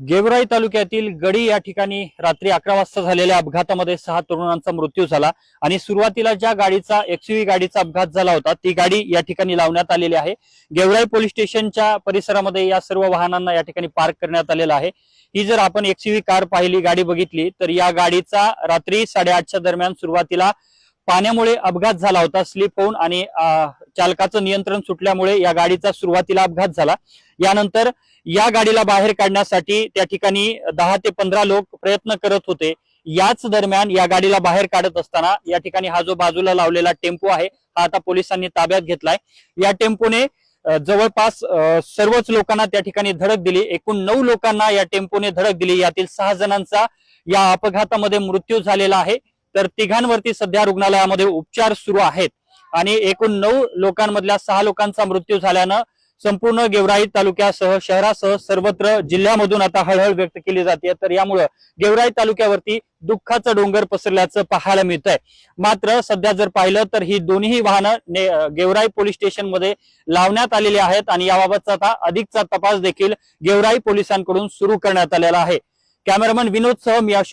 गेवराई तालुक्यातील गडी या ठिकाणी रात्री 11 वाजता झालेल्या अपघातामध्ये 6 तरुणांचा मृत्यू झाला आणि सुरुवातीला ज्या गाडीचा एक्सयूव्ही गाडीचा अपघात झाला होता ती गाडी या ठिकाणी लावण्यात आलेली आहे। गेवराई पोलीस स्टेशनच्या परिसरामध्ये या सर्व वाहनांना या ठिकाणी पार्क करण्यात आलेला आहे। ही जर आपण एक्सयूव्ही कार पाहिली, गाडी बघितली तर या गाडीचा रात्री 8:30च्या दरम्यान सुरुवातीला पाण्यामुळे अपघात झाला होता, स्लिप होऊन आणि चालकाचं नियंत्रण सुटल्यामुळे या गाडीचा सुरुवातीला अपघात झाला। यानंतर या गाडीला बाहेर काढण्यासाठी त्या ठिकाणी 10 ते 15 लोक प्रयत्न करत होते। याच दरम्यान या गाडीला बाहेर काढत असताना या ठिकाणी हा जो बाजूला लावलेला टेम्पो आहे हा आता पोलिसांनी ताब्यात घेतलाय। या टेम्पोने जवळपास सर्वच लोकांना त्या ठिकाणी धडक दिली। एकूण 9 लोकांना या टेम्पोने धडक दिली। यातील 6 जणांचा या अपघातामध्ये मृत्यू झालेला आहे, तर तिघांवरती सध्या रुग्णालयामध्ये उपचार सुरू आहेत आणि एकूण 9 लोकांमधल्या 6 लोकांचा मृत्यू झाल्यानं संपूर्ण गेवराई तालुक्यासह शहरासह सर्वत्र जिल्ह्यामधून आता हळहळ व्यक्त केली जाते। तर यामुळे गेवराई तालुक्यावरती दुःखाचा डोंगर पसरल्याचं पाहायला मिळतंय। मात्र सध्या जर पाहिलं तर ही दोन्ही वाहनं गेवराई पोलीस स्टेशन मध्ये लावण्यात आलेली आहेत आणि याबाबतचा आता अधिकचा तपास देखील गेवराई पोलिसांकडून सुरू करण्यात आलेला आहे। कॅमेरामन विनोद सह मी अशोक